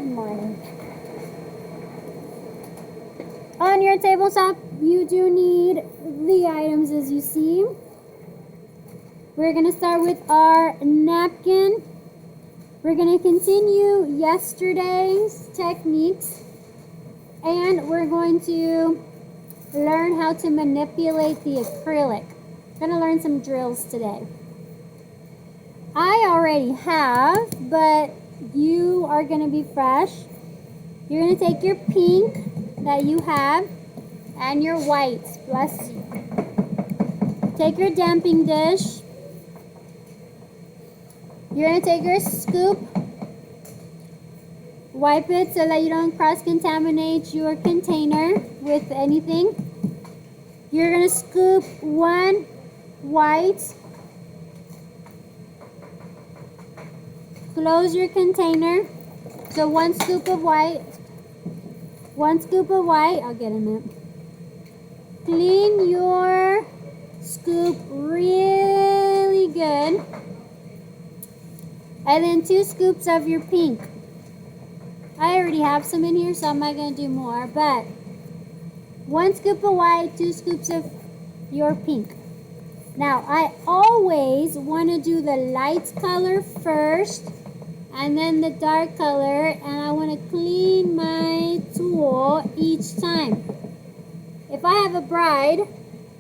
Good morning. On your tabletop, you do need the items as you see. We're going to start with our napkin. We're going to continue yesterday's techniques, and we're going to learn how to manipulate the acrylic. We're going to learn some drills today. I already have, but you are going to be fresh. You're going to take your pink that you have and your whites. Bless you. Take your damping dish. You're going to take your scoop. Wipe it so that you don't cross-contaminate your container with anything. You're going to scoop one white. Close your container. So one scoop of white. I'll get in it. Clean your scoop really good. And then 2 scoops of your pink. I already have some in here, so I'm not going to do more. But 1 scoop of white, 2 scoops of your pink. Now, I always want to do the light color first and then the dark color, and I want to clean my tool each time. If I have a bride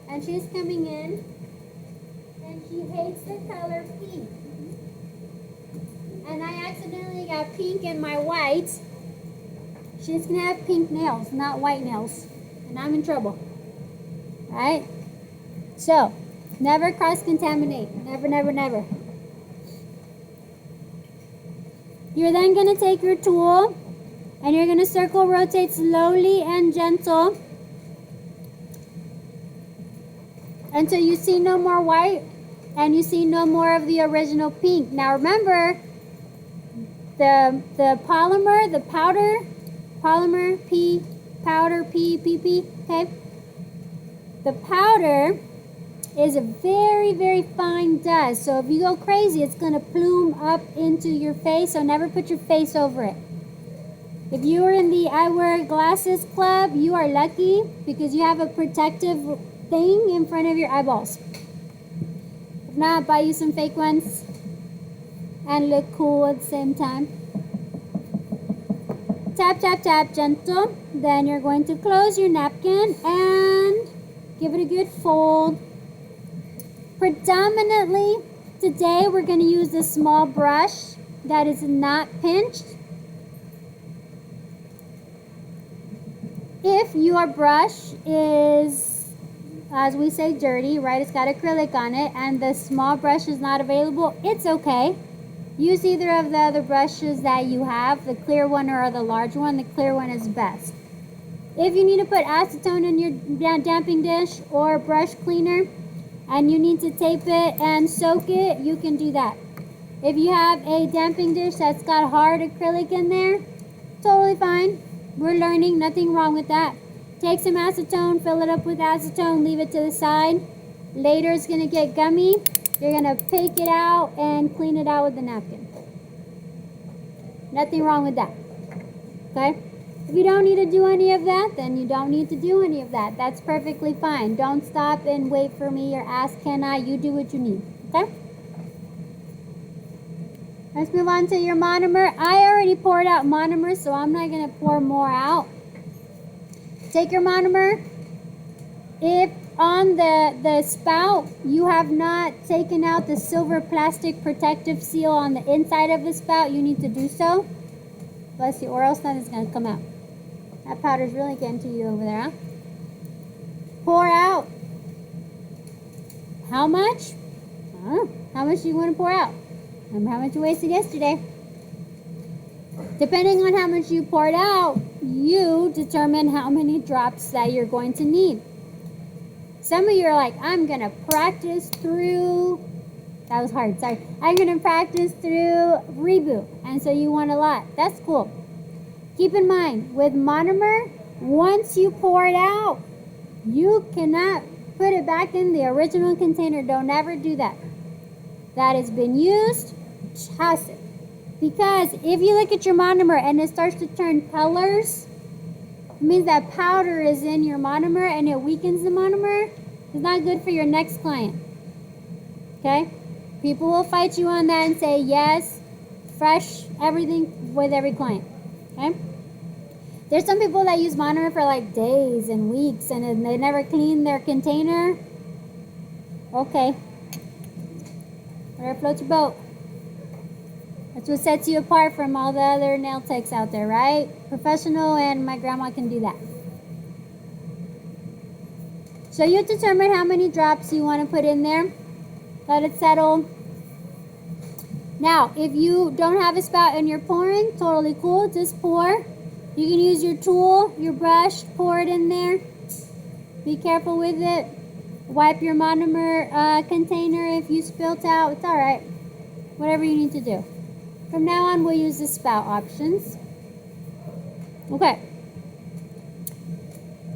and she's coming in and she hates the color pink, and I accidentally got pink in my white, she's going to have pink nails, not white nails, and I'm in trouble. Right? So, never cross-contaminate. Never, never, never. You're then going to take your tool and you're going to circle rotate slowly and gentle until you see no more white and you see no more of the original pink. Now remember, the polymer, the powder, polymer, P, powder, P, okay? The powder is a very, very fine dust. So if you go crazy, it's going to plume up into your face. So never put your face over it. If you are in the I wear glasses club, you are lucky because you have a protective thing in front of your eyeballs. If not, buy you some fake ones and look cool at the same time. Tap, tap, tap, gentle. Then you're going to close your napkin and give it a good fold. Predominantly, today we're going to use this small brush that is not pinched. If your brush is, as we say, dirty, right, it's got acrylic on it, and the small brush is not available, it's okay. Use either of the other brushes that you have, the clear one or the large one. The clear one is best. If you need to put acetone in your damping dish or brush cleaner, and you need to tape it and soak it, you can do that. If you have a damping dish that's got hard acrylic in there, totally fine. We're learning, nothing wrong with that. Take some acetone, fill it up with acetone, leave it to the side. Later it's going to get gummy. You're going to pick it out and clean it out with the napkin. Nothing wrong with that. Okay? If you don't need to do any of that, then you don't need to do any of that. That's perfectly fine. Don't stop and wait for me or ask, can I? You do what you need. Okay? Let's move on to your monomer. I already poured out monomer, so I'm not going to pour more out. Take your monomer. If on the spout you have not taken out the silver plastic protective seal on the inside of the spout, you need to do so. Bless you, or else nothing's going to come out. That powder's really getting to you over there, huh? Pour out. How much? How much do you want to pour out? And how much you wasted yesterday? Depending on how much you poured out, you determine how many drops that you're going to need. Some of you are like, I'm going to practice through, that was hard, sorry. I'm going to practice through reboot. And so you want a lot. That's cool. Keep in mind, with monomer, once you pour it out, you cannot put it back in the original container. Don't ever do that. That has been used, toss it. Because if you look at your monomer and it starts to turn colors, it means that powder is in your monomer and it weakens the monomer. It's not good for your next client. Okay? People will fight you on that and say yes, fresh everything with every client. Okay? There's some people that use monomer for like days and weeks and they never clean their container. Okay. Whatever floats your boat. That's what sets you apart from all the other nail techs out there, right? Professional, and my grandma can do that. So you determine how many drops you want to put in there. Let it settle. Now, if you don't have a spout and you're pouring, totally cool. Just pour. You can use your tool, your brush, pour it in there. Be careful with it. Wipe your monomer container if you spilt out. It's all right. Whatever you need to do. From now on, we'll use the spout options. Okay.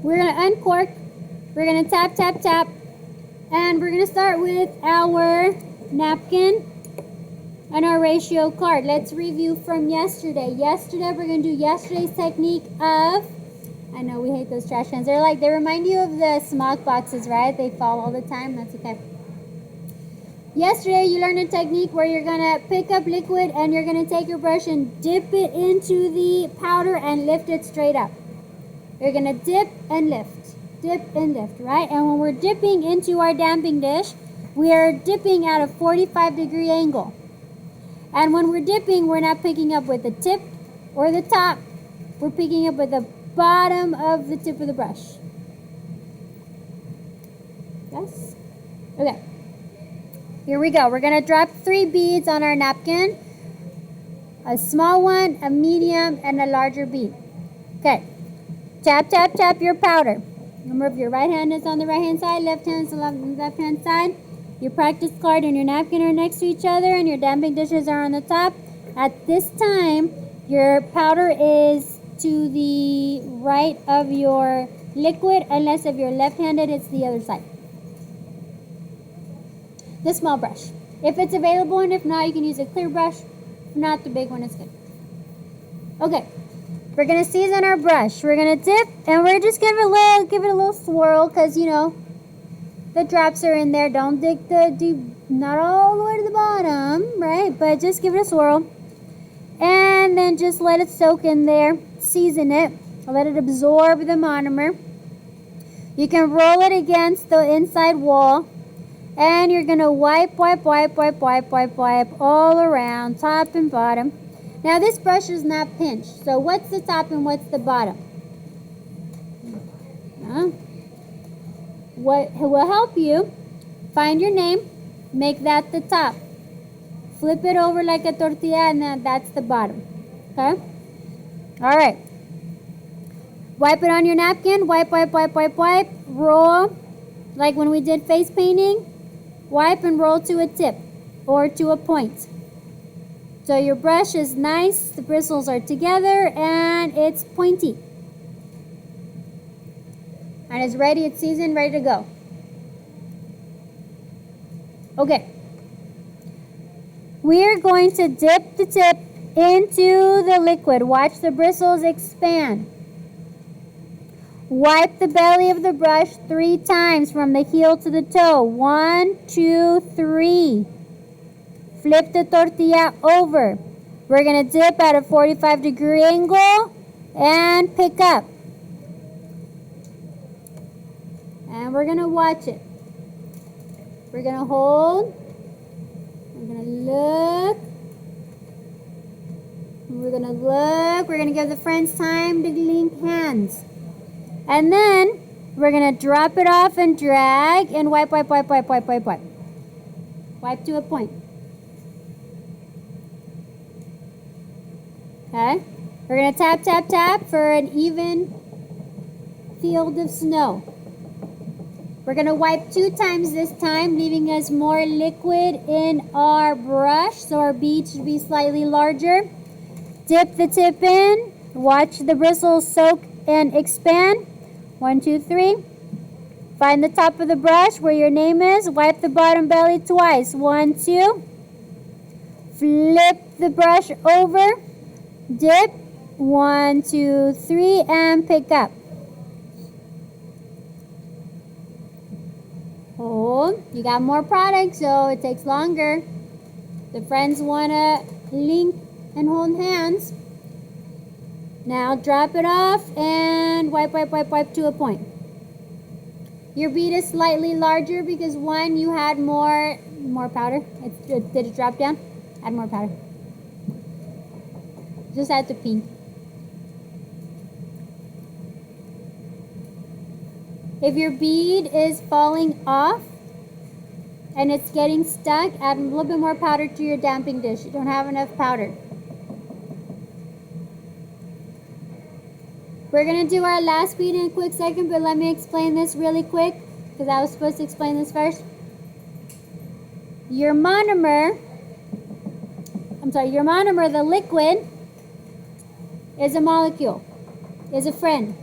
We're going to uncork. We're going to tap, tap, tap. And we're going to start with our napkin and our ratio card. Let's review from yesterday. Yesterday, we're going to do yesterday's technique of, I know we hate those trash cans. They remind you of the smog boxes, right? They fall all the time. That's okay. Yesterday, you learned a technique where you're going to pick up liquid and you're going to take your brush and dip it into the powder and lift it straight up. You're going to dip and lift, right? And when we're dipping into our damping dish, we are dipping at a 45-degree angle. And when we're dipping, we're not picking up with the tip or the top. We're picking up with the bottom of the tip of the brush. Yes? Okay. Here we go. We're going to drop 3 beads on our napkin. A small one, a medium, and a larger bead. Okay. Tap, tap, tap your powder. Remember, if your right hand is on the right hand side, left hand is on the left hand side. Your practice card and your napkin are next to each other, and your damping dishes are on the top. At this time, your powder is to the right of your liquid, unless if you're left-handed, it's the other side. The small brush. If it's available, and if not, you can use a clear brush. If not, the big one is good. Okay, we're gonna season our brush. We're gonna dip, and we're just give it a little swirl, cause you know the drops are in there. Don't dig not all the way to the bottom, right? But just give it a swirl, and then just let it soak in there. Season it. Let it absorb the monomer. You can roll it against the inside wall. And you're going to wipe all around, top and bottom. Now this brush is not pinched. So what's the top and what's the bottom? What will help you? Find your name. Make that the top. Flip it over like a tortilla and that's the bottom. Okay? Alright. Wipe it on your napkin. Wipe. Roll. Like when we did face painting. Wipe and roll to a tip or to a point. So your brush is nice, the bristles are together, and it's pointy. And it's ready, it's seasoned, ready to go. Okay. We're going to dip the tip into the liquid. Watch the bristles expand. Wipe the belly of the brush 3 times from the heel to the toe. 1, 2, 3. Flip the tortilla over. We're going to dip at a 45-degree angle and pick up. And we're going to watch it. We're going to hold. We're going to look. We're going to look. We're going to give the friends time to link hands. And then we're going to drop it off and drag and wipe. Wipe to a point. Okay? We're going to tap for an even field of snow. We're going to wipe 2 times this time, leaving us more liquid in our brush, so our bead should be slightly larger. Dip the tip in. Watch the bristles soak and expand. 1, 2, 3. Find the top of the brush where your name is. Wipe the bottom belly twice. 1, 2. Flip the brush over, dip, 1, 2, 3, and pick up. Hold. You got more product, so it takes longer. The friends want to link and hold hands. Now drop it off and wipe, wipe, wipe, wipe to a point. Your bead is slightly larger because one, you had more powder. Did it drop down? Add more powder. Just add the pink. If your bead is falling off and it's getting stuck, add a little bit more powder to your damping dish. You don't have enough powder. We're going to do our last bead in a quick second, but let me explain this really quick because I was supposed to explain this first. Your monomer, the liquid, is a molecule, is a friend.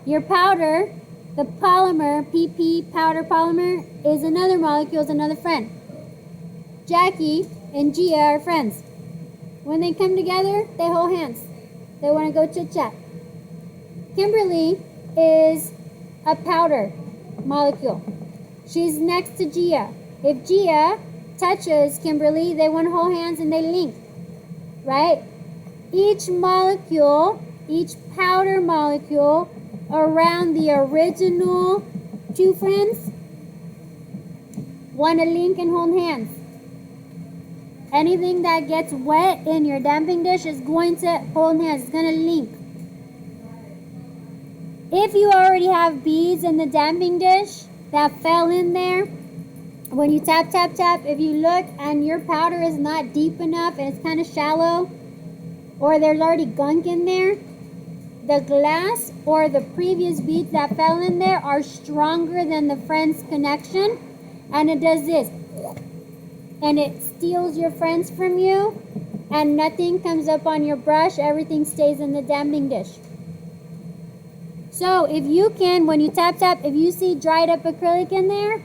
Your powder, the polymer, PP, powder polymer, is another molecule, is another friend. Jackie and Gia are friends. When they come together, they hold hands. They want to go chit-chat. Kimberly is a powder molecule. She's next to Gia. If Gia touches Kimberly, they want to hold hands and they link, right? Each molecule, each powder molecule around the original two friends want to link and hold hands. Anything that gets wet in your damping dish is going to hold hands. It's going to link. If you already have beads in the damping dish that fell in there, when you tap, tap, tap, if you look and your powder is not deep enough and it's kind of shallow, or there's already gunk in there, the glass or the previous beads that fell in there are stronger than the friend's connection, and it does this. And it steals your friends from you, and nothing comes up on your brush. Everything stays in the damping dish. So if you can, when you tap, tap, if you see dried up acrylic in there,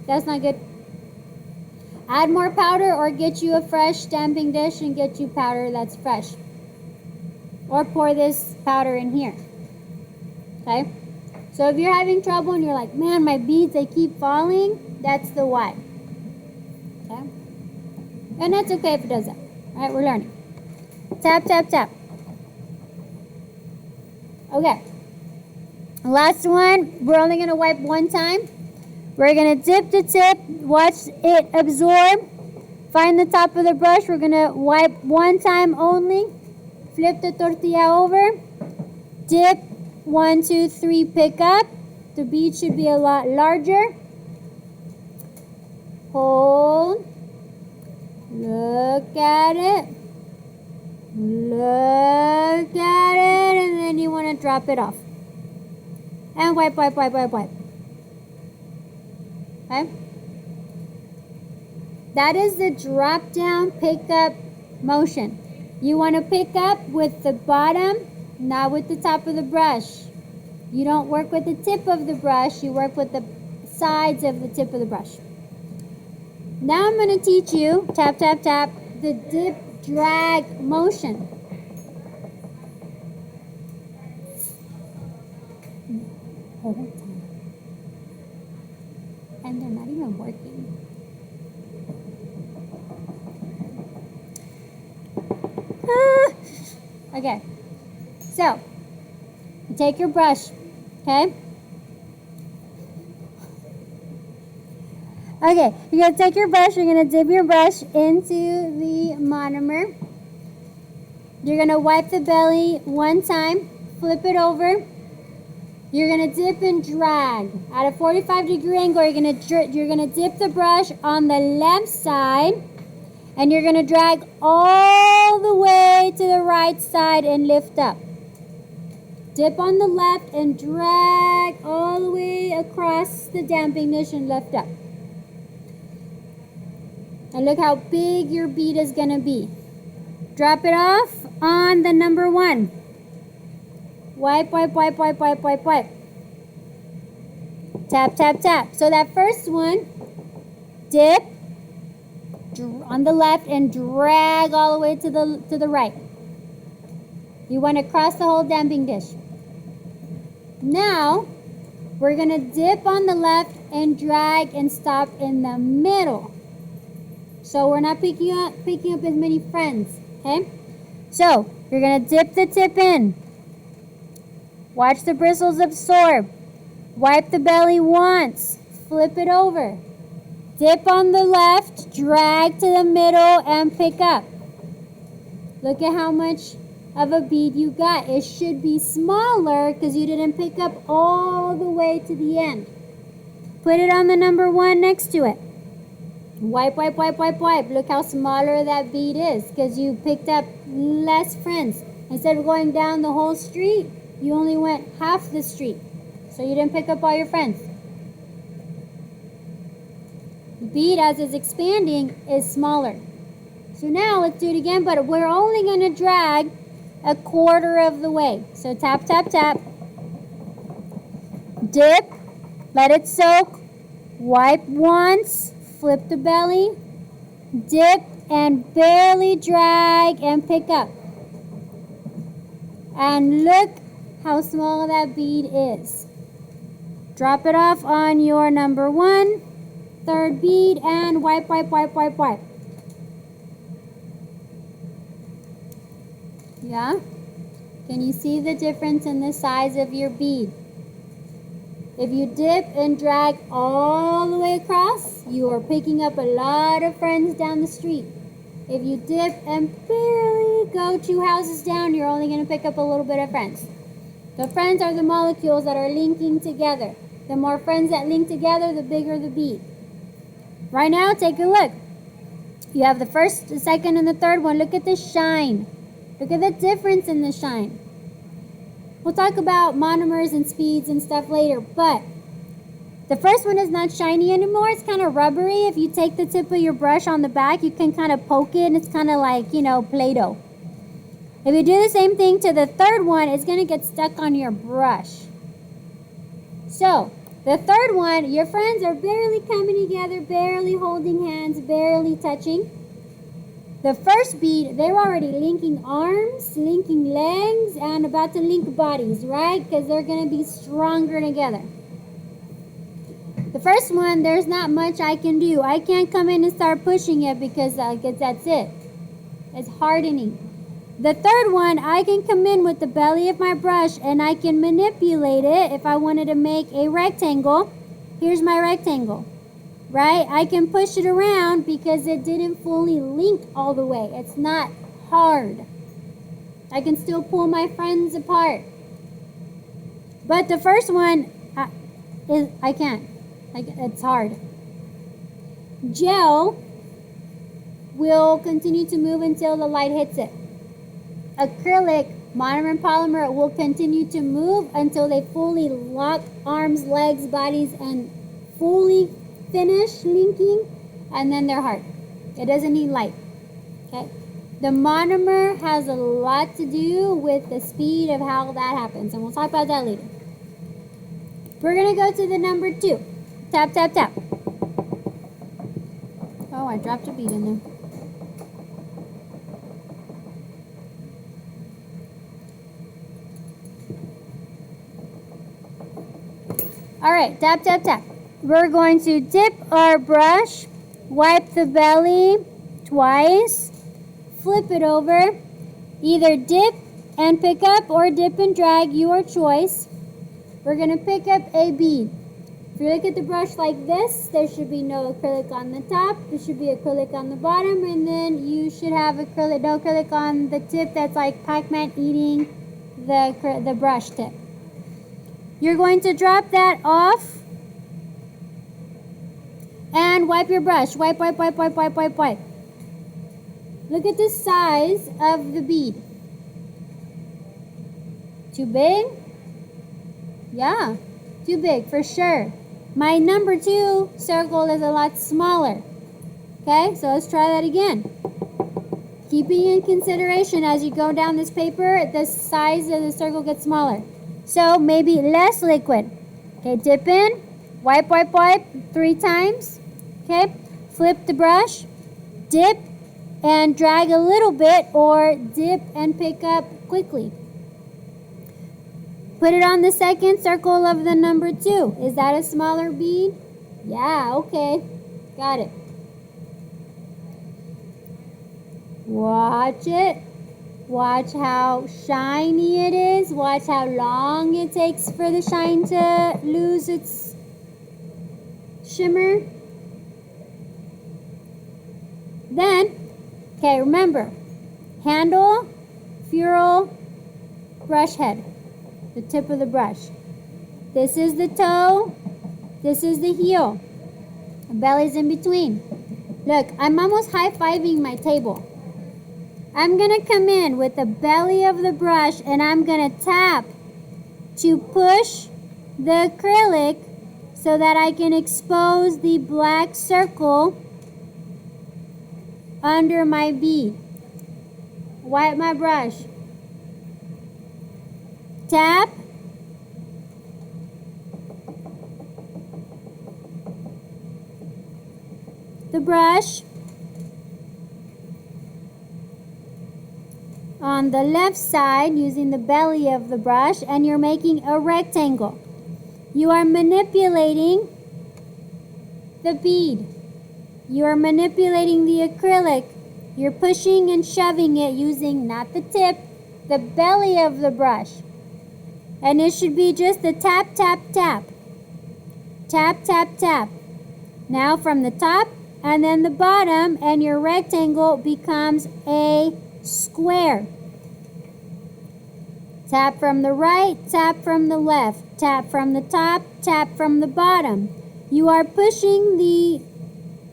that's not good. Add more powder or get you a fresh damping dish and get you powder that's fresh. Or pour this powder in here. Okay? So if you're having trouble and you're like, man, my beads, they keep falling, that's the why. Okay? And that's okay if it does that. Alright, we're learning. Tap, tap, tap. Okay. Last one, we're only going to wipe one time. We're going to dip the tip, watch it absorb. Find the top of the brush. We're going to wipe one time only. Flip the tortilla over. Dip, 1, 2, 3, pick up. The bead should be a lot larger. Hold. Look at it. Look at it. And then you want to drop it off. And wipe, wipe, wipe, wipe, wipe. Okay? That is the drop down pick up motion. You want to pick up with the bottom, not with the top of the brush. You don't work with the tip of the brush, you work with the sides of the tip of the brush. Now I'm going to teach you, tap, tap, tap, the dip drag motion. And they're not even working. Okay, so you take your brush, okay? Okay, you're going to take your brush, you're going to dip your brush into the monomer. You're going to wipe the belly one time, flip it over. You're going to dip and drag. At a 45-degree angle, you're going to dip the brush on the left side, and you're going to drag all the way to the right side and lift up. Dip on the left and drag all the way across the damping dish and lift up. And look how big your bead is going to be. Drop it off on the number 1. Wipe, wipe, wipe, wipe, wipe, wipe, wipe. Tap, tap, tap. So that first one, dip, on the left and drag all the way to the right. You want to cross the whole damping dish. Now, we're going to dip on the left and drag and stop in the middle. So we're not picking up as many friends, okay? So, you're going to dip the tip in. Watch the bristles absorb. Wipe the belly once. Flip it over. Dip on the left, drag to the middle, and pick up. Look at how much of a bead you got. It should be smaller because you didn't pick up all the way to the end. Put it on the number 1 next to it. Wipe, wipe, wipe, wipe, wipe. Look how smaller that bead is because you picked up less friends. Instead of going down the whole street, you only went half the street. So you didn't pick up all your friends. The bead, as it's expanding, is smaller. So now let's do it again, but we're only going to drag a quarter of the way. So tap, tap, tap. Dip. Let it soak. Wipe once. Flip the belly. Dip and barely drag and pick up. And look how small that bead is. Drop it off on your number 1. Third bead and wipe, wipe, wipe, wipe, wipe. Yeah? Can you see the difference in the size of your bead? If you dip and drag all the way across, you are picking up a lot of friends down the street. If you dip and barely go 2 houses down, you're only going to pick up a little bit of friends. The friends are the molecules that are linking together. The more friends that link together, the bigger the bead. Right now, take a look. You have the first, the second, and the third one. Look at the shine. Look at the difference in the shine. We'll talk about monomers and speeds and stuff later, but the first one is not shiny anymore. It's kind of rubbery. If you take the tip of your brush on the back, you can kind of poke it, and it's kind of like, Play-Doh. If you do the same thing to the third one, it's going to get stuck on your brush. So, the third one, your friends are barely coming together, barely holding hands, barely touching. The first bead, they're already linking arms, linking legs, and about to link bodies, right? Because they're going to be stronger together. The first one, there's not much I can do. I can't come in and start pushing it because that's it. It's hardening. The third one, I can come in with the belly of my brush and I can manipulate it if I wanted to make a rectangle. Here's my rectangle, right? I can push it around because it didn't fully link all the way. It's not hard. I can still pull my friends apart. But the first one, I can't. It's hard. Gel will continue to move until the light hits it. Acrylic, monomer and polymer will continue to move until they fully lock arms, legs, bodies, and fully finish linking, and then they're hard. It doesn't need light. Okay? The monomer has a lot to do with the speed of how that happens, and we'll talk about that later. We're going to go to the number 2. Tap, tap, tap. Oh, I dropped a bead in there. Alright, tap, tap, tap. We're going to dip our brush, wipe the belly twice, flip it over, either dip and pick up or dip and drag, your choice. We're going to pick up a bead. If you look at the brush like this, there should be no acrylic on the top, there should be acrylic on the bottom, and then you should have no acrylic on the tip that's like Pac-Man eating the brush tip. You're going to drop that off and wipe your brush. Wipe, wipe, wipe, wipe, wipe, wipe, wipe. Look at the size of the bead. Too big? Yeah, too big for sure. My number 2 circle is a lot smaller. Okay, so let's try that again. Keeping in consideration as you go down this paper, the size of the circle gets smaller. So maybe less liquid. Okay, dip in, wipe, wipe, wipe 3 times. Okay, flip the brush, dip and drag a little bit, or dip and pick up quickly. Put it on the second circle of the number 2. Is that a smaller bead? Yeah, okay. Got it. Watch it. Watch how shiny it is. Watch how long it takes for the shine to lose its shimmer. Then, okay, remember, handle, ferrule, brush head, the tip of the brush. This is the toe, this is the heel. The belly's in between. Look, I'm almost high-fiving my table. I'm going to come in with the belly of the brush and I'm going to tap to push the acrylic so that I can expose the black circle under my bead. Wipe my brush. Tap. The brush on the left side using the belly of the brush, and you're making a rectangle. You are manipulating the bead. You are manipulating the acrylic. You're pushing and shoving it using not the tip, the belly of the brush. And it should be just a tap, tap, tap. Tap, tap, tap. Now from the top and then the bottom, and your rectangle becomes a square. Tap from the right, tap from the left, tap from the top, tap from the bottom. You are pushing the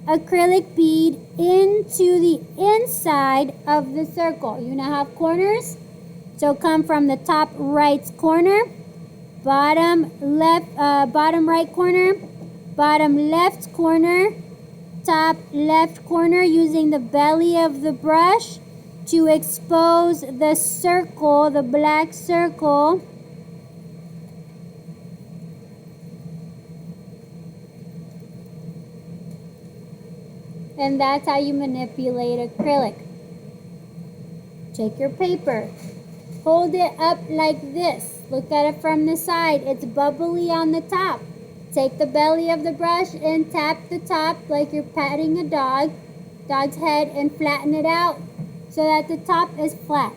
acrylic bead into the inside of the circle. You now have corners, so come from the top right corner, bottom left, bottom right corner, bottom left corner, top left corner, using the belly of the brush to expose the circle, the black circle. And that's how you manipulate acrylic. Take your paper, hold it up like this. Look at it from the side. It's bubbly on the top. Take the belly of the brush and tap the top like you're patting a dog's head, and flatten it out so that the top is flat.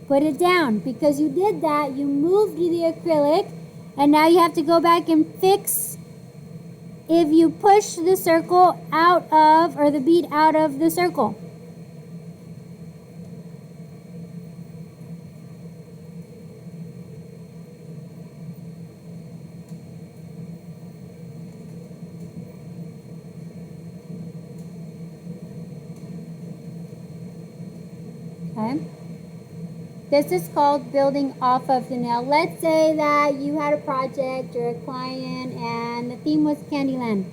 Put it down. Because you did that, you moved the acrylic, and now you have to go back and fix if you push the circle out of, or the bead out of the circle. Okay. This is called building off of the nail. Let's say that you had a project or a client and the theme was Candyland.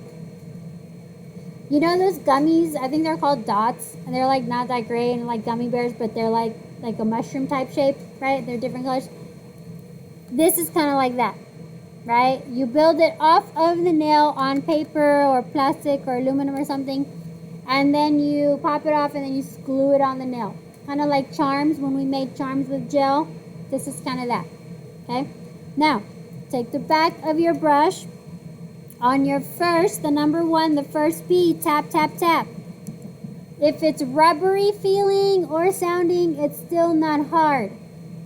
You know those gummies? I think they're called dots, and they're like not that great and like gummy bears, but they're like a mushroom type shape, right? They're different colors. This is kind of like that, right? You build it off of the nail on paper or plastic or aluminum or something, and then you pop it off and then you glue it on the nail. Kind of like charms, when we made charms with gel. This is kind of that. Okay? Now, take the back of your brush. On your first, the number 1, the first bead, tap, tap, tap. If it's rubbery feeling or sounding, it's still not hard.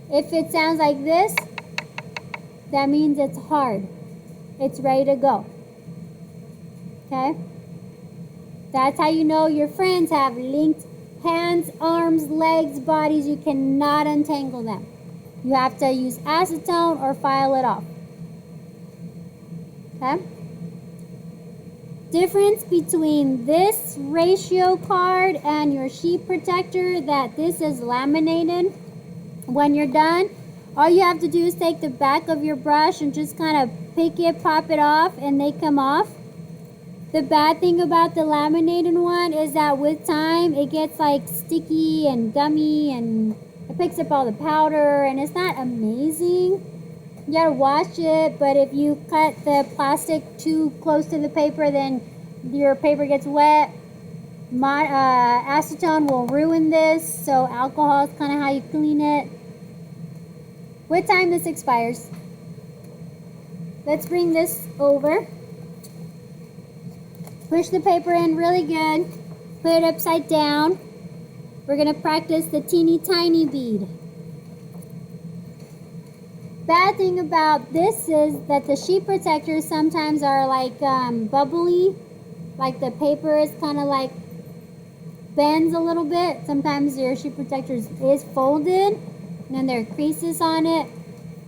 If it sounds like this, that means it's hard. It's ready to go. Okay? That's how you know your friends have linked hands, arms, legs, bodies. You cannot untangle them. You have to use acetone or file it off. Okay? Difference between this ratio card and your sheet protector, that this is laminated. When you're done, all you have to do is take the back of your brush and just kind of pick it, pop it off, and they come off. The bad thing about the laminated one is that with time it gets like sticky and gummy, and it picks up all the powder, and it's not amazing. You gotta wash it, but if you cut the plastic too close to the paper, then your paper gets wet. Acetone will ruin this, so alcohol is kind of how you clean it. What time this expires? Let's bring this over. Push the paper in really good. Put it upside down. We're going to practice the teeny tiny bead. Bad thing about this is that the sheet protectors sometimes are like bubbly. Like the paper is kind of like bends a little bit. Sometimes your sheet protector is folded and then there are creases on it.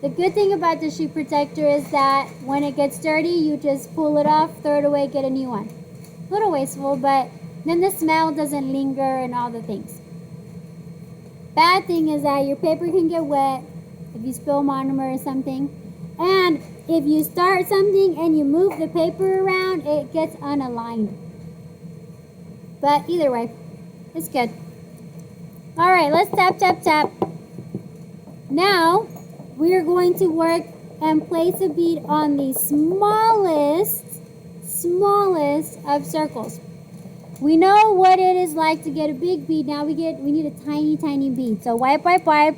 The good thing about the sheet protector is that when it gets dirty, you just pull it off, throw it away, get a new one. A little wasteful, but then the smell doesn't linger and all the things. Bad thing is that your paper can get wet if you spill monomer or something. And if you start something and you move the paper around, it gets unaligned. But either way, it's good. All right, let's tap, tap, tap. Now, we're going to work and place a bead on the smallest of circles. We know what it is like to get a big bead. Now we need a tiny, tiny bead. So wipe, wipe, wipe.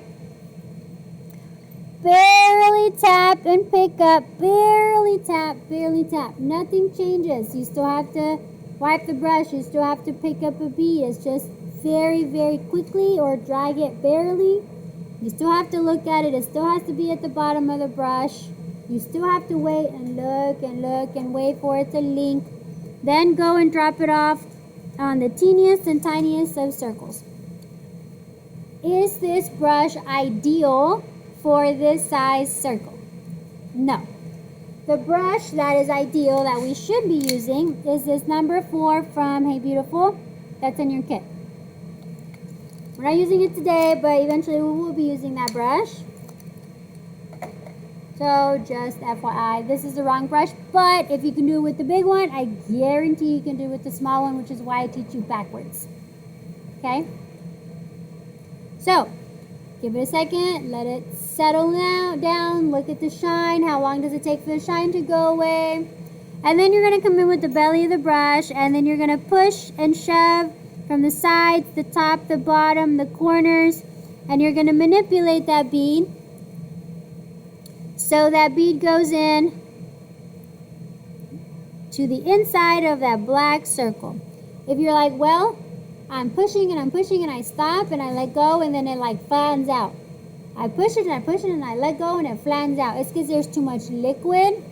Barely tap and pick up. Barely tap, barely tap. Nothing changes. You still have to wipe the brush. You still have to pick up a bead. It's just very, very quickly or drag it barely. You still have to look at it. It still has to be at the bottom of the brush. You still have to wait and look and wait for it to link. Then go and drop it off on the teeniest and tiniest of circles. Is this brush ideal for this size circle? No. The brush that is ideal that we should be using is this number 4 from Hey Beautiful. That's in your kit. We're not using it today, but eventually we will be using that brush. So just FYI, this is the wrong brush, but if you can do it with the big one, I guarantee you can do it with the small one, which is why I teach you backwards. Okay? So, give it a second, let it settle down, look at the shine. How long does it take for the shine to go away? And then you're going to come in with the belly of the brush, and then you're going to push and shove from the sides, the top, the bottom, the corners, and you're going to manipulate that bead so that bead goes in to the inside of that black circle. If you're like, well, I'm pushing and I stop and I let go and then it like flattens out. I push it and I let go and it flattens out. It's because there's too much liquid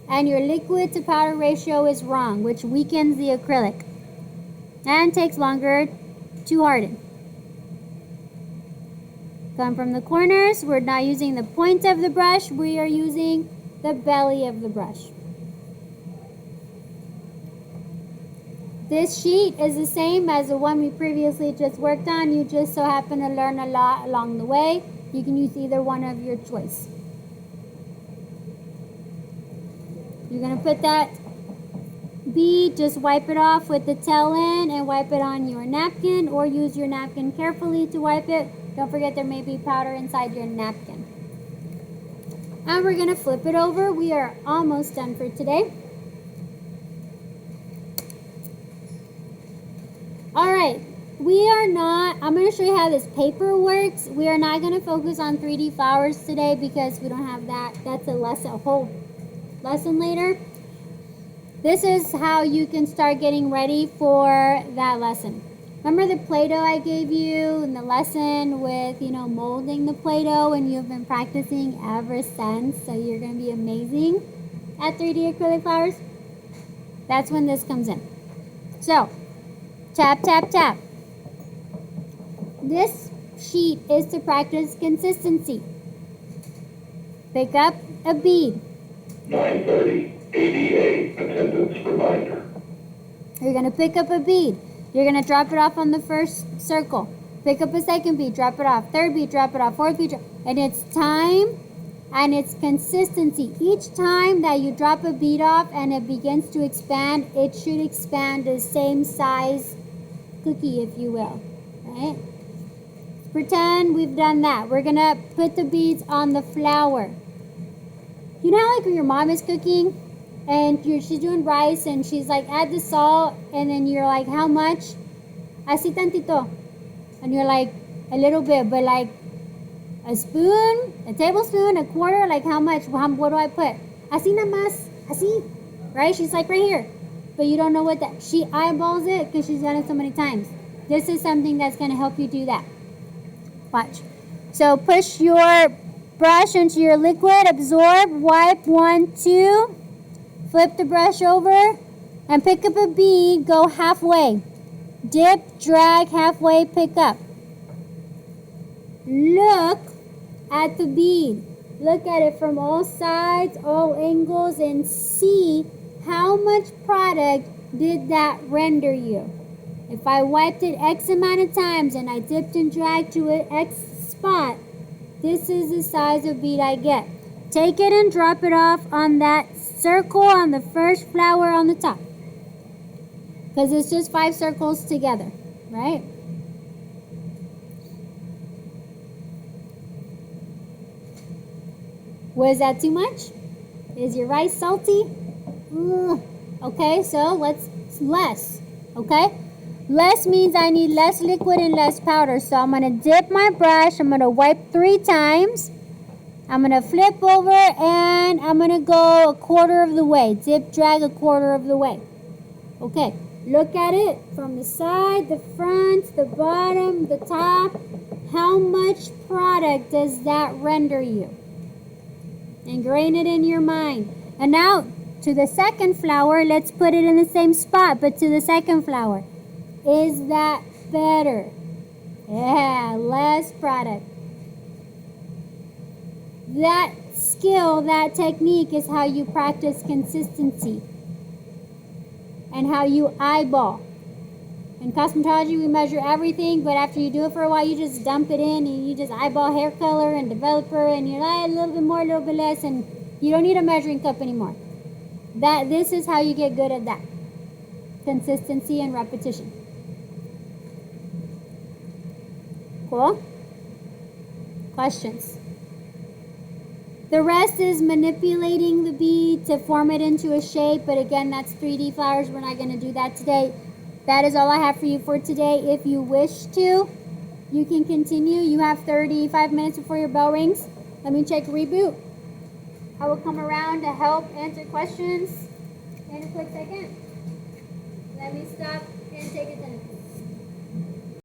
and your liquid to powder ratio is wrong, which weakens the acrylic and takes longer to harden. Come from the corners. We're not using the point of the brush. We are using the belly of the brush. This sheet is the same as the one we previously just worked on. You just so happen to learn a lot along the way. You can use either one of your choice. You're going to put that bead, just wipe it off with the tail end and wipe it on your napkin, or use your napkin carefully to wipe it. Don't forget there may be powder inside your napkin. And we're going to flip it over. We are almost done for today. Alright, I'm going to show you how this paper works. We are not going to focus on 3D flowers today because we don't have that. That's a whole lesson later. This is how you can start getting ready for that lesson. Remember the Play-Doh I gave you in the lesson with, molding the Play-Doh, and you've been practicing ever since, so you're going to be amazing at 3D acrylic flowers? That's when this comes in. So, tap, tap, tap. This sheet is to practice consistency. Pick up a bead. 9:30, ADA attendance reminder. You're going to pick up a bead. You're going to drop it off on the first circle. Pick up a second bead, drop it off. Third bead, drop it off. Fourth bead, and it's time and it's consistency. Each time that you drop a bead off and it begins to expand, it should expand the same size cookie, if you will. Right? Pretend we've done that. We're going to put the beads on the flower. You know how like when your mom is cooking and she's doing rice, and she's like, add the salt, and then you're like, how much? Así tantito. And you're like, a little bit, but like a spoon, a tablespoon, a quarter, like how much? What do I put? Así nada más, así, right? She's like, right here. But you don't know what that, she eyeballs it because she's done it so many times. This is something that's going to help you do that. Watch. So push your brush into your liquid, absorb, wipe, 1, 2, flip the brush over, and pick up a bead, go halfway. Dip, drag, halfway, pick up. Look at the bead. Look at it from all sides, all angles, and see how much product did that render you. If I wiped it X amount of times and I dipped and dragged to an X spot, this is the size of bead I get. Take it and drop it off on that circle on the first flower on the top. Because it's just 5 circles together, right? Was that too much? Is your rice salty? Okay, so let's less. Okay? Less means I need less liquid and less powder. So I'm going to dip my brush. I'm going to wipe 3 times. I'm going to flip over and I'm going to go a quarter of the way. Dip, drag a quarter of the way. Okay. Look at it from the side, the front, the bottom, the top. How much product does that render you? Ingrain it in your mind. And now to the second flower, let's put it in the same spot, but to the second flower. Is that better? Yeah, less product. That skill, that technique is how you practice consistency and how you eyeball. In cosmetology, we measure everything, but after you do it for a while, you just dump it in and you just eyeball hair color and developer, and you're like a little bit more, a little bit less, and you don't need a measuring cup anymore. This is how you get good at that. Consistency and repetition. Cool? Questions? The rest is manipulating the bead to form it into a shape, but again, that's 3D flowers. We're not going to do that today. That is all I have for you for today. If you wish to, you can continue. You have 35 minutes before your bell rings. Let me check reboot. I will come around to help answer questions in a quick second. Let me stop and take attendance.